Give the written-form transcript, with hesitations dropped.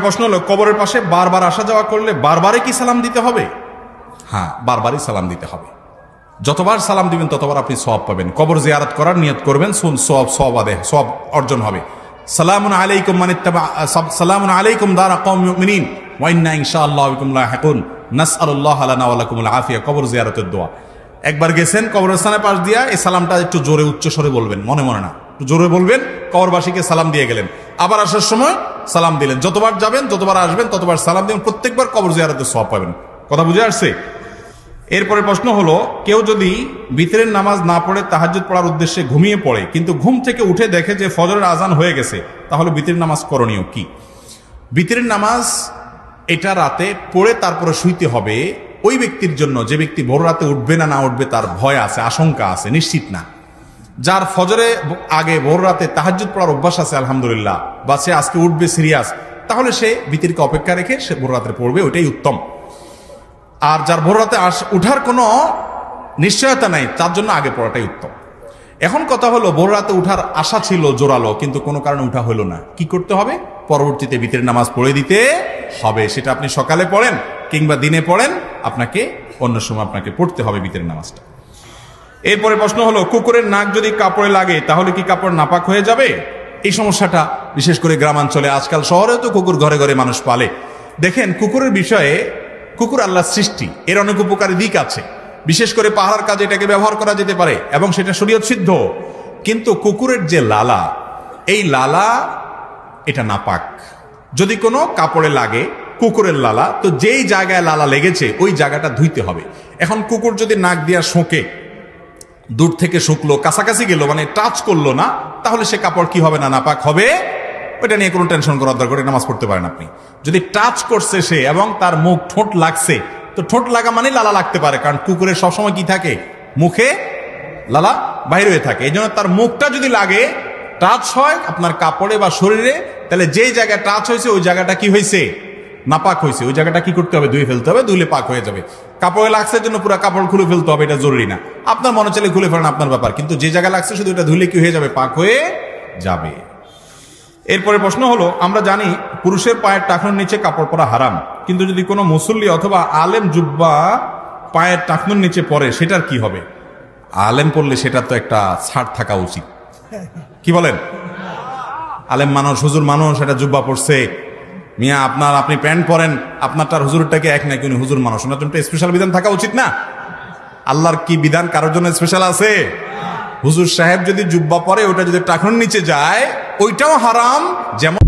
প্রশ্ন হলো, কবরের পাশে বারবার আসা যাওয়া করলে বারবারই কি সালাম দিতে হবে? হ্যাঁ, বারবারই সালাম দিতে হবে। যতবার সালাম দিবেন ততবার আপনি সওয়াব পাবেন। কবর জিয়ারত করার নিয়ত করবেন, সওয়াব অর্জন হবে। সালামুন আলাইকুম সালামুন আলাইকুম দারা কওমি মুমিনিন ওয়া ইন্না ইনশাআল্লাহু বিকুম লাহিকুন নাসআলুল্লাহ লানা ওয়া লাকুমুল আফিয়া। কবর জিয়ারতের দোয়া। একবার গেছেন কবরস্থানের পাশ দিয়া, এই সালামটা একটু জোরে উচ্চ স্বরে বলবেন, মনে মনে না, একটু জোরে বলবেন। কবরবাসীকে সালাম দিয়ে গেলেন, আবার আসার সময় সালাম দিলেন। যতবার যাবেন, যতবার আসবেন, ততবার সালাম দিবেন। প্রত্যেকবার কবর জিয়ারতের সওয়াব পাবেন। কথা বুঝে আসছে? এরপরে প্রশ্ন হলো, কেউ যদি বিতরের নামাজ না পড়ে তাহাজ্জুদ পড়ার উদ্দেশ্যে ঘুমিয়ে পড়ে, কিন্তু ঘুম থেকে উঠে দেখে যে ফজরের আজান হয়ে গেছে, তাহলে বিতরের নামাজ করণীয় কি? বিতরের নামাজ এটা রাতে পড়ে তারপরে শুইতে হবে ওই ব্যক্তির জন্য যে ব্যক্তি ভোর রাতে উঠবে না উঠবে তার ভয় আছে, আশঙ্কা আছে, নিশ্চিত না। যার ফজরে আগে ভোর রাতে তাহাজ্জুদ পড়ার অভ্যাস আছে আলহামদুলিল্লাহ, বা সে আজকে উঠবে সিরিয়াস, তাহলে সে বিতরকে অপেক্ষা রেখে সে ভোর রাতে পড়বে, ওইটাই উত্তম। আর যার ভোর রাতে উঠার কোনো নিশ্চয়তা নাই, তার জন্য আগে পড়াটাই উত্তম। এখন কথা হলো, ভোর রাতে উঠার আশা ছিল জোরালো, কিন্তু কোনো কারণে উঠা হলো না, কি করতে হবে? পরবর্তীতে বিতরের নামাজ পড়ে দিতে হবে। সেটা আপনি সকালে পড়েন কিংবা দিনে পড়েন, আপনাকে অন্য সময় আপনাকে পড়তে হবে বিতরের নামাজটা। এরপরে প্রশ্ন হলো, কুকুরের নাক যদি কাপড়ে লাগে তাহলে কি কাপড় নাপাক হয়ে যাবে? এই সমস্যাটা বিশেষ করে গ্রামাঞ্চলে, আজকাল শহরেও তো কুকুর ঘরে ঘরে মানুষ পালে। দেখেন, কুকুরের বিষয়ে, কুকুর আল্লাহর সৃষ্টি, এর অনেক উপকারী দিক আছে। বিশেষ করে পাহাড়ের কাজে এটাকে ব্যবহার করা যেতে পারে এবং সেটা শরীয়ত সিদ্ধ। কিন্তু কুকুরের যে লালা, এই লালা এটা নাপাক। যদি কোনো কাপড়ে লাগে কুকুরের লালা, তো যেই জায়গায় লালা লেগেছে ওই জায়গাটা ধুইতে হবে। এখন কুকুর যদি নাক দিয়া শোকে, দূর থেকে শুকলো, কাছাকাছি গেল, মানে টাচ করলো না, তাহলে সে কাপড় কি হবে না? নাপাক হবে। ওইটা নিয়ে কোনো টেনশন করার দরকার নেই, নামাজ পড়তে পারেন আপনি। যদি টাচ করছে সে এবং তার মুখ ঠোঁট লাগছে, তো ঠোঁট লাগা মানে লালা লাগতে পারে, কারণ কুকুরের সবসময় কি থাকে? মুখে লালা বাইরে হয়ে থাকে। এই জন্য তার মুখটা যদি লাগে, টাচ হয় আপনার কাপড়ে বা শরীরে, তাহলে যেই জায়গায় টাচ হয়েছে ওই জায়গাটা কি হয়েছে? নাপাক হয়েছে। ওই জায়গাটা কি করতে হবে? ধুয়ে ফেলতে হবে। ধুলে পাক হয়ে যাবে। কাপড়ে লাগছে জন্য পুরো কাপড় খুলে ফেলতে হবে, এটা জরুরি না। আপনার মনে চাইলে খুলে ফেলেন, আপনার ব্যাপার। কিন্তু যে জায়গায় লাগছে শুধু এটা ধুলে কি হয়ে যাবে? পাক হয়ে যাবে। এরপরে প্রশ্ন হলো, আমরা জানি পুরুষের পায়ের টাকনুর নিচে কাপড় পরা হারাম, কিন্তু যদি কোনো মুসল্লি অথবা আলেম জুব্বা পায়ের টাকনুর নিচে পরে, সেটার কি হবে? আলেম পড়লে সেটা তো একটা ছাড় থাকা উচিত। কি বলেন? আলেম মানুষ, হুজুর মানুষ, এটা জুব্বা পড়ছে, মিয়া আপনি প্যান্ট পরেন, আপনারটার হুজুরটাকে এক নাকি, উনি হুজুর মানুষ, ওনার জন্য স্পেশাল বিধান থাকা উচিত না? আল্লাহর কি বিধান কারোর জন্য স্পেশাল আছে? হুজুর সাহেব যদি জুব্বা পরে, ওটা যদি টাকনুর নিচে যায়, ওইটাও হারাম। যেমন